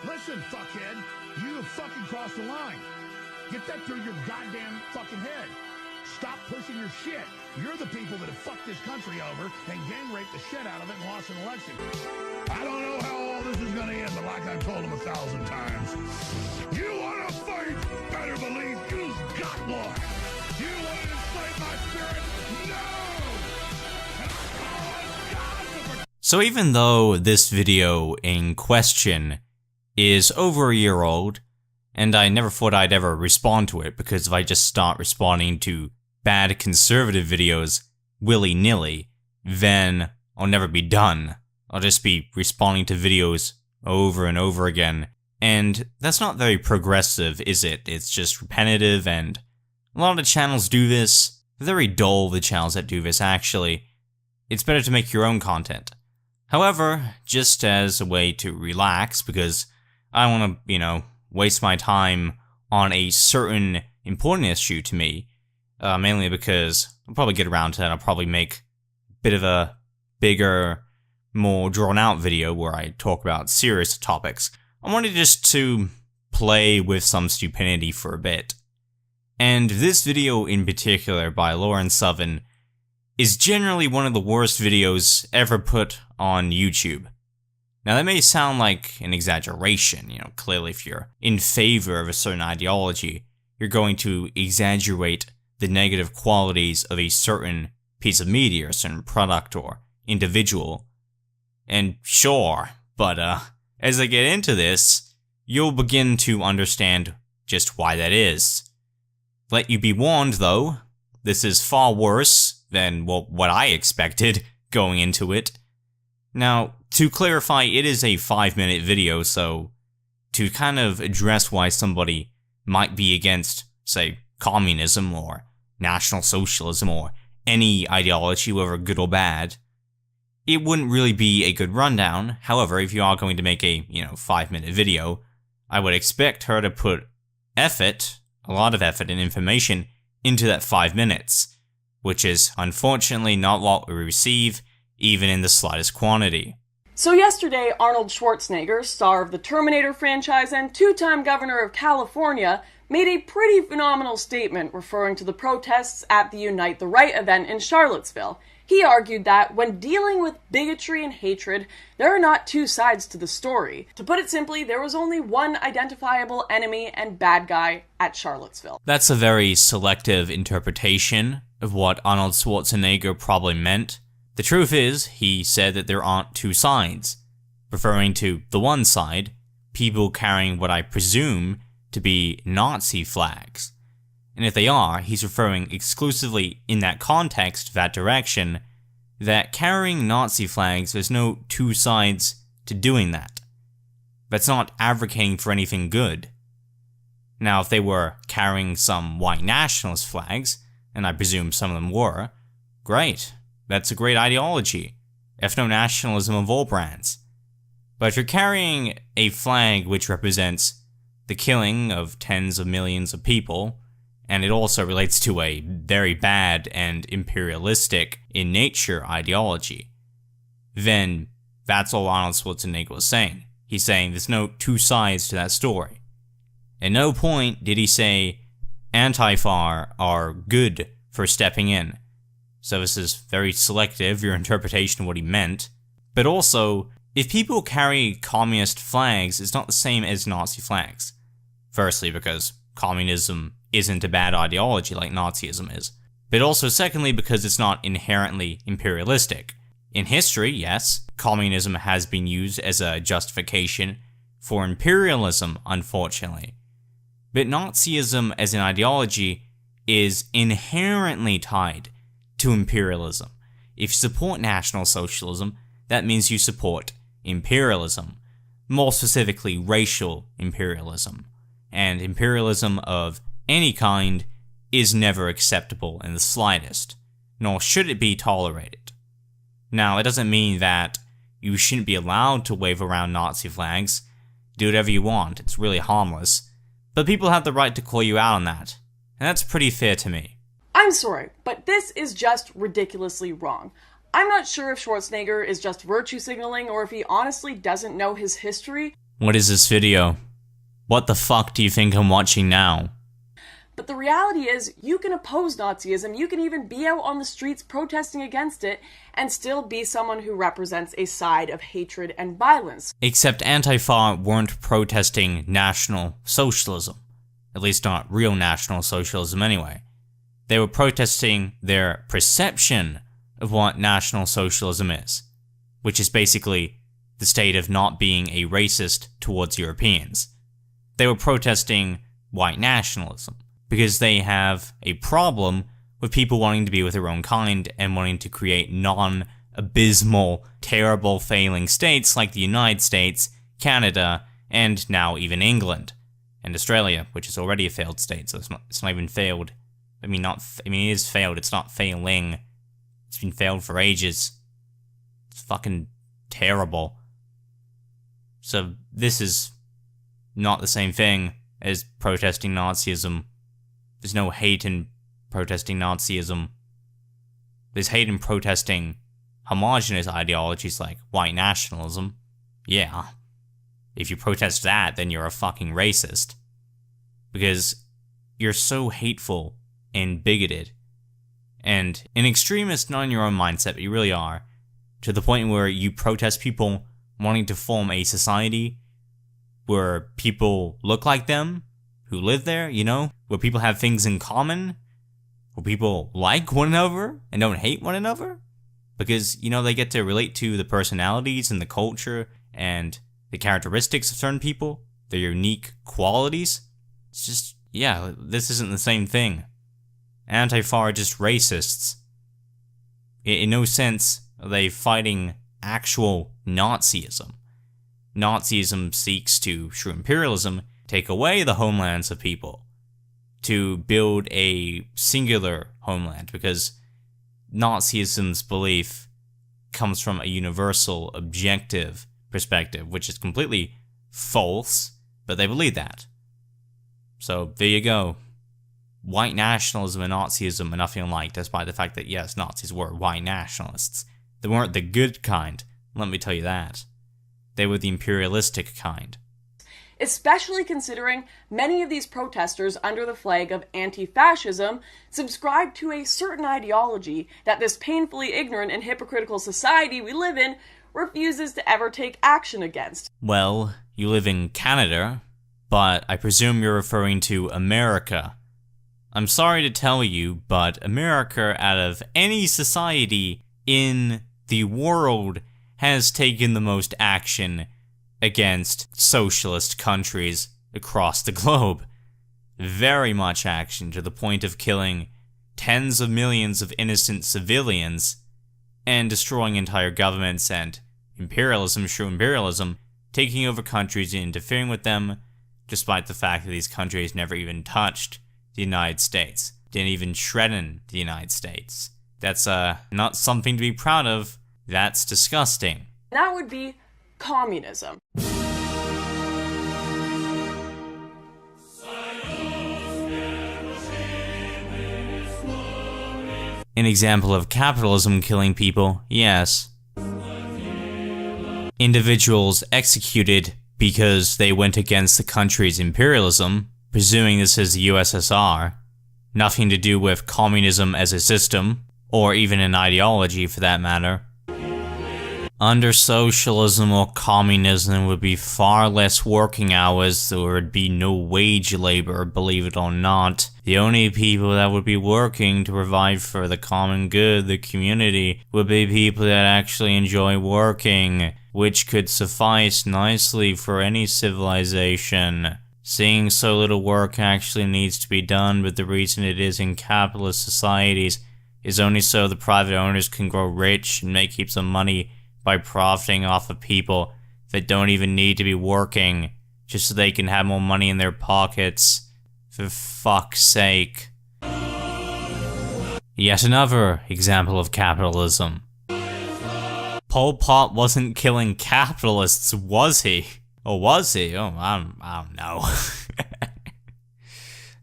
Listen, fuckhead, you have fucking crossed the line. Get that through your goddamn fucking head. Stop pushing your shit. You're the people that have fucked this country over and gang raped the shit out of it and lost an election. I don't know how all this is gonna end, but like I've told them 1,000 times, you wanna fight? Better believe you've got one. You wanna inflate my spirit? No! And I call on God to... So even though this video in question is over a year old, and I never thought I'd ever respond to it, because if I just start responding to bad conservative videos willy-nilly, then I'll never be done. I'll just be responding to videos over and over again, and that's not very progressive, is it? It's just repetitive, and a lot of the channels do this. Very dull, the channels that do this, actually. It's better to make your own content. However, just as a way to relax, because I don't want to, waste my time on a certain important issue to me, mainly because I'll probably get around to that. I'll probably make a bit of a bigger, more drawn-out video where I talk about serious topics. I wanted just to play with some stupidity for a bit. And this video in particular by Lauren Southern is generally one of the worst videos ever put on YouTube. Now that may sound like an exaggeration, clearly if you're in favor of a certain ideology, you're going to exaggerate the negative qualities of a certain piece of media, a certain product or individual. And sure, but as I get into this, you'll begin to understand just why that is. Let you be warned though, this is far worse than what I expected going into it. Now, to clarify, it is a 5-minute video, so to kind of address why somebody might be against, say, communism or National Socialism or any ideology, whether good or bad, it wouldn't really be a good rundown. However, if you are going to make a, 5-minute video, I would expect her to put effort, a lot of effort and information, into that 5 minutes, which is unfortunately not what we receive, even in the slightest quantity. So yesterday, Arnold Schwarzenegger, star of the Terminator franchise and two-time governor of California, made a pretty phenomenal statement referring to the protests at the Unite the Right event in Charlottesville. He argued that when dealing with bigotry and hatred, there are not two sides to the story. To put it simply, there was only one identifiable enemy and bad guy at Charlottesville. That's a very selective interpretation of what Arnold Schwarzenegger probably meant. The truth is, he said that there aren't two sides, referring to the one side, people carrying what I presume to be Nazi flags. And if they are, he's referring exclusively in that context, that direction, that carrying Nazi flags, there's no two sides to doing that. That's not advocating for anything good. Now, if they were carrying some white nationalist flags, and I presume some of them were, great. That's a great ideology. Ethno-nationalism of all brands. But if you're carrying a flag which represents the killing of tens of millions of people, and it also relates to a very bad and imperialistic in nature ideology, then that's all Arnold Schwarzenegger was saying. He's saying there's no two sides to that story. At no point did he say Antifa are good for stepping in. So this is very selective, your interpretation of what he meant. But also, if people carry communist flags, it's not the same as Nazi flags. Firstly, because communism isn't a bad ideology like Nazism is. But also, secondly, because it's not inherently imperialistic. In history, yes, communism has been used as a justification for imperialism, unfortunately. But Nazism as an ideology is inherently tied to imperialism. If you support National Socialism, that means you support imperialism, more specifically racial imperialism. And imperialism of any kind is never acceptable in the slightest, nor should it be tolerated. Now, it doesn't mean that you shouldn't be allowed to wave around Nazi flags. Do whatever you want, it's really harmless. But people have the right to call you out on that, and that's pretty fair to me. I'm sorry, but this is just ridiculously wrong. I'm not sure if Schwarzenegger is just virtue signaling or if he honestly doesn't know his history. What is this video? What the fuck do you think I'm watching now? But the reality is, you can oppose Nazism, you can even be out on the streets protesting against it, and still be someone who represents a side of hatred and violence. Except Antifa weren't protesting National Socialism. At least not real National Socialism anyway. They were protesting their perception of what National Socialism is, which is basically the state of not being a racist towards Europeans. They were protesting white nationalism, because they have a problem with people wanting to be with their own kind and wanting to create non-abysmal, terrible, failing states like the United States, Canada, and now even England. And Australia, which is already a failed state, so it's not even failed. It is failed, it's not failing. It's been failed for ages. It's fucking terrible. So this is not the same thing as protesting Nazism. There's no hate in protesting Nazism. There's hate in protesting homogenous ideologies like white nationalism. Yeah. If you protest that, then you're a fucking racist. Because you're so hateful and bigoted. And an extremist, not in your own mindset, but you really are. To the point where you protest people wanting to form a society where people look like them, who live there, you know? Where people have things in common. Where people like one another and don't hate one another. Because, you know, they get to relate to the personalities and the culture and the characteristics of certain people. Their unique qualities. It's just, yeah, this isn't the same thing. Antifa are just racists. In no sense are they fighting actual Nazism. Nazism seeks to, through imperialism, take away the homelands of people, to build a singular homeland, because Nazism's belief comes from a universal, objective perspective, which is completely false, but they believe that. So, there you go. White nationalism and Nazism are nothing alike, despite the fact that, yes, Nazis were white nationalists. They weren't the good kind, let me tell you that. They were the imperialistic kind. Especially considering many of these protesters under the flag of anti-fascism subscribe to a certain ideology that this painfully ignorant and hypocritical society we live in refuses to ever take action against. Well, you live in Canada, but I presume you're referring to America. I'm sorry to tell you, but America, out of any society in the world, has taken the most action against socialist countries across the globe. Very much action, to the point of killing tens of millions of innocent civilians and destroying entire governments and imperialism, true imperialism, taking over countries and interfering with them, despite the fact that these countries never even touched the United States, didn't even threaten the United States. That's not something to be proud of. That's disgusting. That would be communism. An example of capitalism killing people, yes. Individuals executed because they went against the country's imperialism, presuming this is the USSR. Nothing to do with communism as a system, or even an ideology for that matter. Under socialism or communism would be far less working hours, there would be no wage labor, believe it or not. The only people that would be working to provide for the common good, the community, would be people that actually enjoy working, which could suffice nicely for any civilization. Seeing so little work actually needs to be done, but the reason it is in capitalist societies is only so the private owners can grow rich and make heaps of money by profiting off of people that don't even need to be working, just so they can have more money in their pockets. For fuck's sake. Yet another example of capitalism. Pol Pot wasn't killing capitalists, was he? Or was he? Oh, I don't know.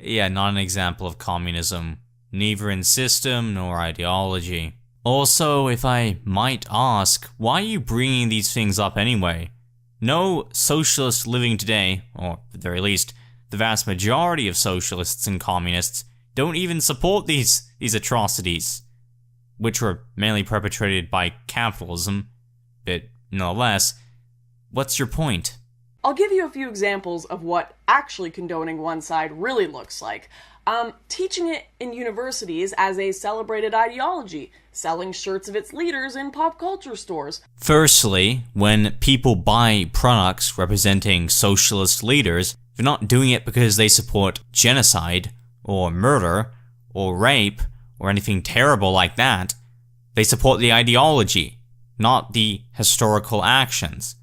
Yeah, not an example of communism. Neither in system nor ideology. Also, if I might ask, why are you bringing these things up anyway? No socialist living today, or at the very least, the vast majority of socialists and communists, don't even support these atrocities, which were mainly perpetrated by capitalism, but nonetheless, what's your point? I'll give you a few examples of what actually condoning one side really looks like. Teaching it in universities as a celebrated ideology, selling shirts of its leaders in pop culture stores. Firstly, when people buy products representing socialist leaders, they're not doing it because they support genocide, or murder, or rape, or anything terrible like that. They support the ideology, not the historical actions.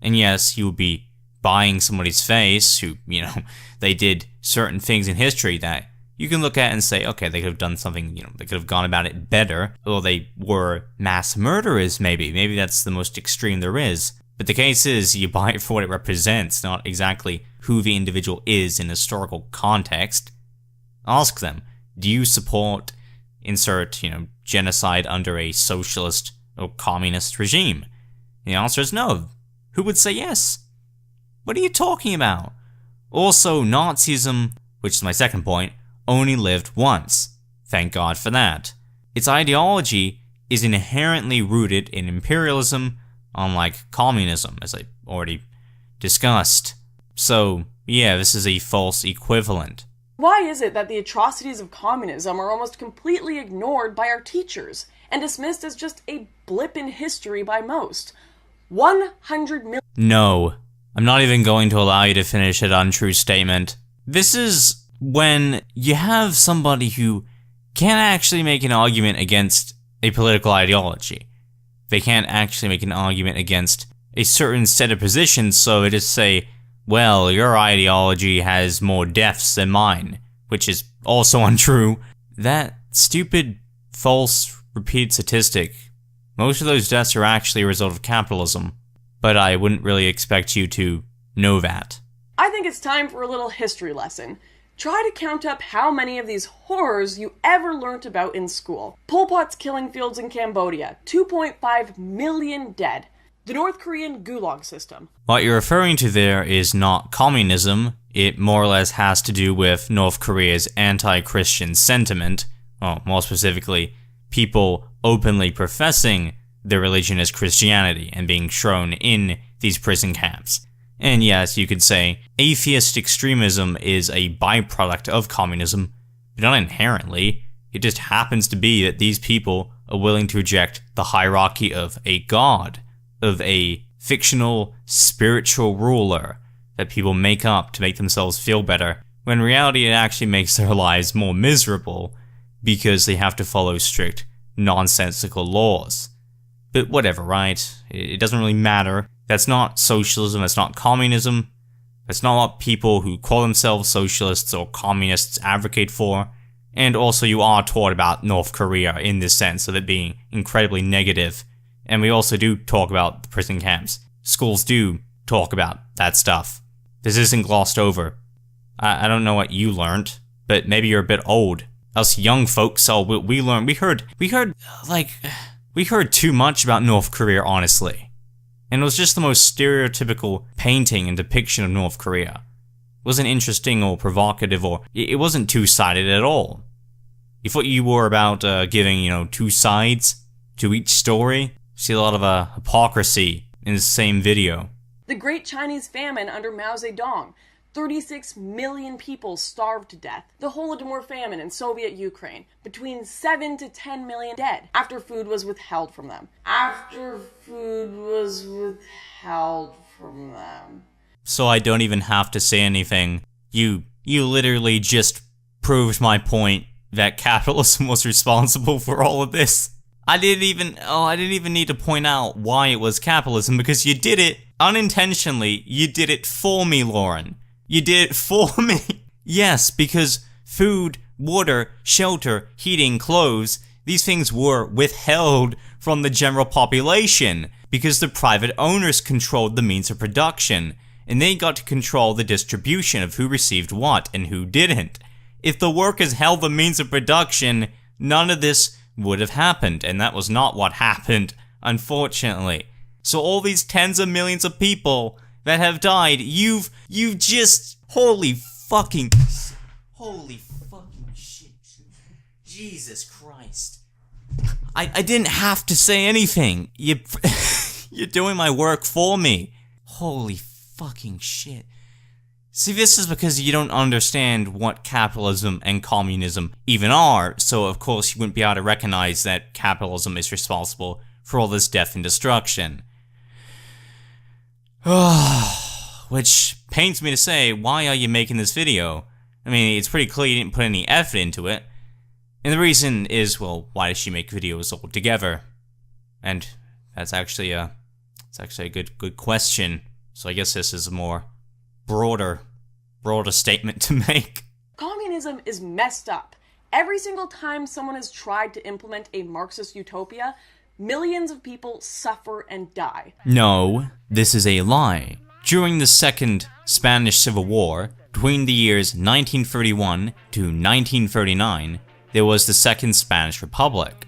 And yes, you would be buying somebody's face who, they did certain things in history that you can look at and say, okay, they could have done something, they could have gone about it better, or they were mass murderers, maybe. Maybe that's the most extreme there is. But the case is, you buy it for what it represents, not exactly who the individual is in historical context. Ask them, do you support, insert, genocide under a socialist or communist regime? And the answer is no. Who would say yes? What are you talking about? Also, Nazism, which is my second point, only lived once. Thank God for that. Its ideology is inherently rooted in imperialism, unlike communism, as I already discussed. So, yeah, this is a false equivalent. Why is it that the atrocities of communism are almost completely ignored by our teachers, and dismissed as just a blip in history by most? 100 million... No. I'm not even going to allow you to finish that untrue statement. This is when you have somebody who can't actually make an argument against a political ideology. They can't actually make an argument against a certain set of positions, so they just say, well, your ideology has more deaths than mine, which is also untrue. That stupid, false, repeated statistic, most of those deaths are actually a result of capitalism. But I wouldn't really expect you to know that. I think it's time for a little history lesson. Try to count up how many of these horrors you ever learnt about in school. Pol Pot's killing fields in Cambodia, 2.5 million dead. The North Korean Gulag system. What you're referring to there is not communism. It more or less has to do with North Korea's anti-Christian sentiment. Well, more specifically, people openly professing their religion as Christianity and being thrown in these prison camps. And yes, you could say atheist extremism is a byproduct of communism, but not inherently. It just happens to be that these people are willing to reject the hierarchy of a god, of a fictional spiritual ruler that people make up to make themselves feel better, when in reality it actually makes their lives more miserable because they have to follow strict, nonsensical laws. But whatever, right? It doesn't really matter. That's not socialism, that's not communism. That's not what people who call themselves socialists or communists advocate for. And also you are taught about North Korea in this sense of it being incredibly negative. And we also do talk about the prison camps. Schools do talk about that stuff. This isn't glossed over. I don't know what you learned, but maybe you're a bit old. Us young folks, we heard too much about North Korea, honestly. And it was just the most stereotypical painting and depiction of North Korea. It wasn't interesting or provocative, or it wasn't two-sided at all. You thought you were about giving, two sides to each story? See a lot of hypocrisy in the same video. The Great Chinese Famine under Mao Zedong. 36 million people starved to death. The Holodomor famine in Soviet Ukraine. Between 7 to 10 million dead after food was withheld from them. So I don't even have to say anything. You literally just proved my point that capitalism was responsible for all of this. I didn't even need to point out why it was capitalism, because you did it unintentionally. You did it for me, Lauren. You did it for me. Yes, because food, water, shelter, heating, clothes, these things were withheld from the general population because the private owners controlled the means of production, and they got to control the distribution of who received what and who didn't. If the workers held the means of production, none of this would have happened, and that was not what happened, unfortunately. So all these tens of millions of people that have died, you've just, holy fucking shit. Jesus Christ. I didn't have to say anything. You're doing my work for me. Holy fucking shit. See, this is because you don't understand what capitalism and communism even are, so of course you wouldn't be able to recognize that capitalism is responsible for all this death and destruction. Which pains me to say, why are you making this video? I mean, it's pretty clear you didn't put any effort into it. And the reason is, well, why does she make videos altogether? And that's actually a good question. So I guess this is a more broader statement to make. Communism is messed up. Every single time someone has tried to implement a Marxist utopia, millions of people suffer and die. No, this is a lie. During the Second Spanish Civil War, between the years 1931 to 1939, there was the Second Spanish Republic.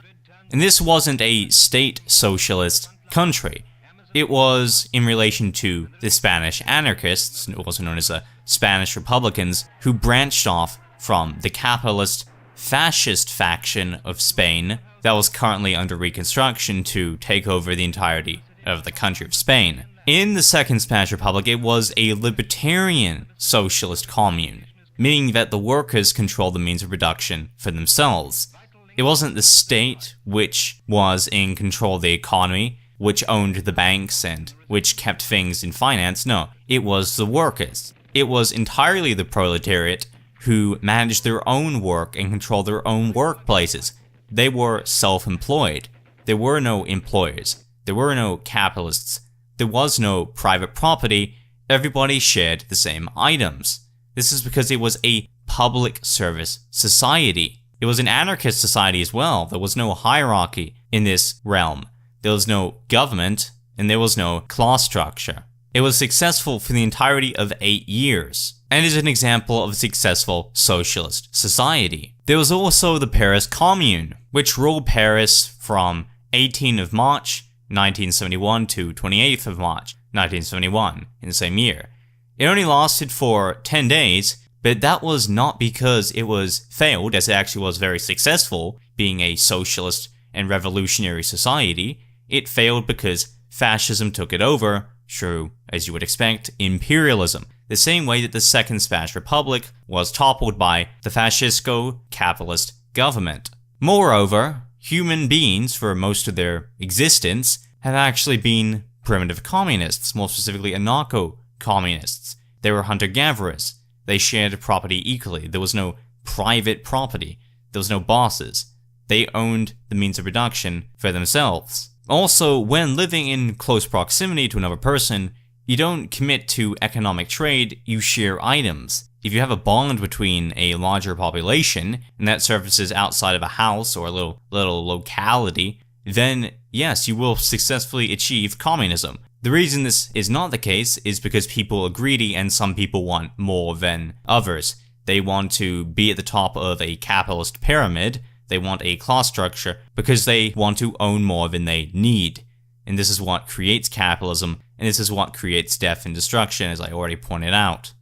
And this wasn't a state socialist country. It was in relation to the Spanish Anarchists, also known as the Spanish Republicans, who branched off from the capitalist fascist faction of Spain that was currently under reconstruction to take over the entirety of the country of Spain. In the Second Spanish Republic, it was a libertarian socialist commune, meaning that the workers controlled the means of production for themselves. It wasn't the state which was in control of the economy, which owned the banks and which kept things in finance. No, it was the workers. It was entirely the proletariat who managed their own work and controlled their own workplaces. They were self-employed. There were no employers. There were no capitalists. There was no private property. Everybody shared the same items. This is because it was a public service society. It was an anarchist society as well. There was no hierarchy in this realm. There was no government, and there was no class structure. It was successful for the entirety of 8 years, and is an example of a successful socialist society. There was also the Paris Commune, which ruled Paris from 18th of March 1971 to 28th of March 1971 in the same year. It only lasted for 10 days, but that was not because it was failed, as it actually was very successful, being a socialist and revolutionary society. It failed because fascism took it over through, as you would expect, imperialism. The same way that the Second Spanish Republic was toppled by the fascisco-capitalist government. Moreover, human beings, for most of their existence, have actually been primitive communists, more specifically anarcho-communists. They were hunter-gatherers. They shared property equally. There was no private property. There was no bosses. They owned the means of production for themselves. Also, when living in close proximity to another person, you don't commit to economic trade, you share items. If you have a bond between a larger population, and that surfaces outside of a house or a little locality, then yes, you will successfully achieve communism. The reason this is not the case is because people are greedy and some people want more than others. They want to be at the top of a capitalist pyramid. They want a class structure because they want to own more than they need. And this is what creates capitalism, and this is what creates death and destruction, as I already pointed out.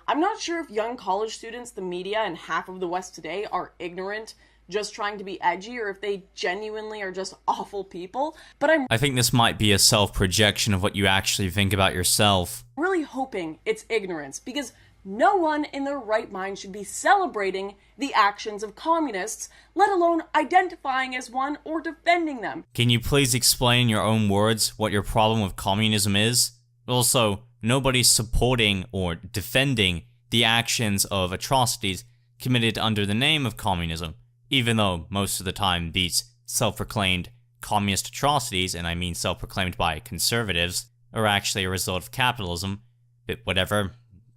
I'm not sure if young college students, the media, and half of the West today are ignorant, just trying to be edgy, or if they genuinely are just awful people, but I think this might be a self-projection of what you actually think about yourself. Really hoping it's ignorance, because no one in their right mind should be celebrating the actions of communists, let alone identifying as one or defending them. Can you please explain in your own words what your problem with communism is? Also, nobody's supporting or defending the actions of atrocities committed under the name of communism, even though most of the time these self-proclaimed communist atrocities, and I mean self-proclaimed by conservatives, are actually a result of capitalism. But whatever,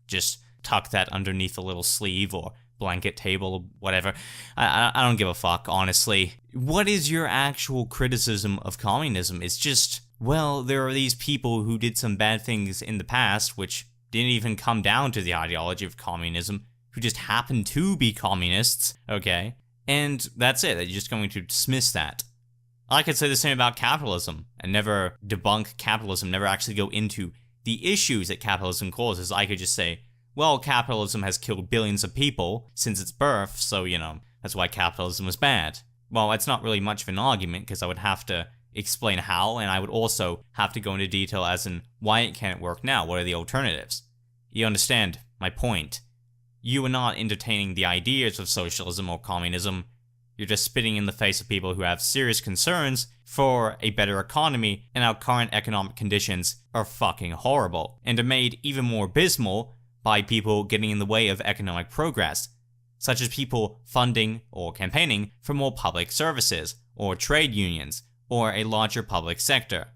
just tuck that underneath a little sleeve or blanket table or whatever. I don't give a fuck, honestly. What is your actual criticism of communism? It's just, well, there are these people who did some bad things in the past, which didn't even come down to the ideology of communism, who just happened to be communists, okay? And that's it. You're just going to dismiss that. I could say the same about capitalism and never debunk capitalism, never actually go into the issues that capitalism causes. I could just say, well, capitalism has killed billions of people since its birth, so, that's why capitalism was bad. Well, it's not really much of an argument, because I would have to explain how, and I would also have to go into detail as in why it can't work now, what are the alternatives. You understand my point. You are not entertaining the ideas of socialism or communism, you're just spitting in the face of people who have serious concerns for a better economy, and our current economic conditions are fucking horrible, and are made even more abysmal by people getting in the way of economic progress, such as people funding or campaigning for more public services, or trade unions, or a larger public sector.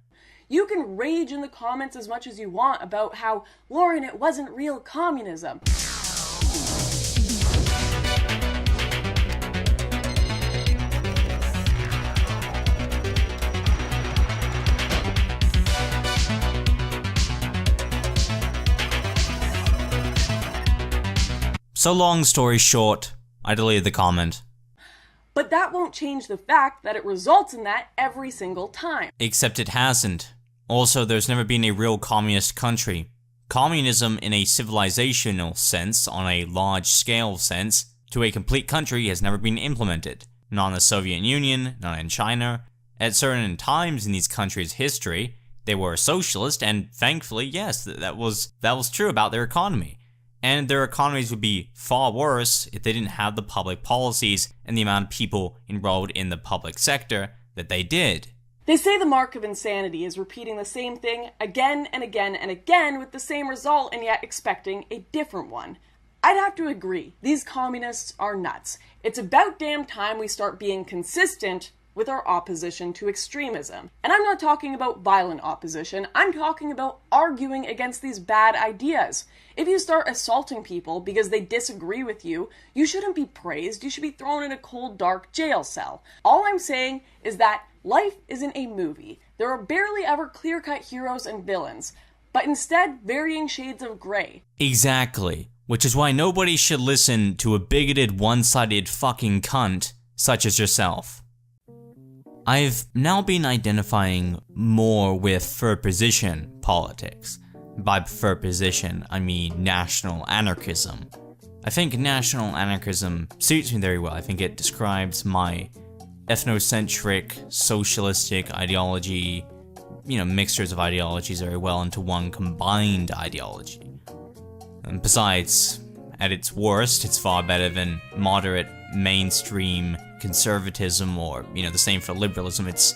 You can rage in the comments as much as you want about how, Lauren, it wasn't real communism. So long story short, I deleted the comment. But that won't change the fact that it results in that every single time. Except it hasn't. Also, there's never been a real communist country. Communism in a civilizational sense, on a large-scale sense, to a complete country has never been implemented. Not in the Soviet Union, not in China. At certain times in these countries' history, they were socialist, and thankfully, yes, that was true about their economy. And their economies would be far worse if they didn't have the public policies and the amount of people enrolled in the public sector that they did. They say the mark of insanity is repeating the same thing again and again and again with the same result and yet expecting a different one. I'd have to agree, these communists are nuts. It's about damn time we start being consistent with our opposition to extremism. And I'm not talking about violent opposition, I'm talking about arguing against these bad ideas. If you start assaulting people because they disagree with you, you shouldn't be praised, you should be thrown in a cold, dark jail cell. All I'm saying is that life isn't a movie. There are barely ever clear-cut heroes and villains, but instead varying shades of gray. Exactly. Which is why nobody should listen to a bigoted, one-sided fucking cunt such as yourself. I've now been identifying more with third position politics. By third position, I mean national anarchism. I think national anarchism suits me very well. I think it describes my ethnocentric, socialistic ideology, mixtures of ideologies very well into one combined ideology. And besides, at its worst, it's far better than moderate mainstream conservatism or, the same for liberalism. It's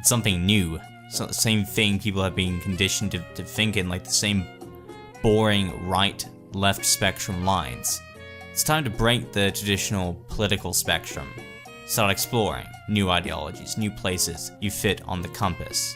something new. It's not the same thing people have been conditioned to think in, like the same boring right-left spectrum lines. It's time to break the traditional political spectrum. Start exploring new ideologies, new places you fit on the compass.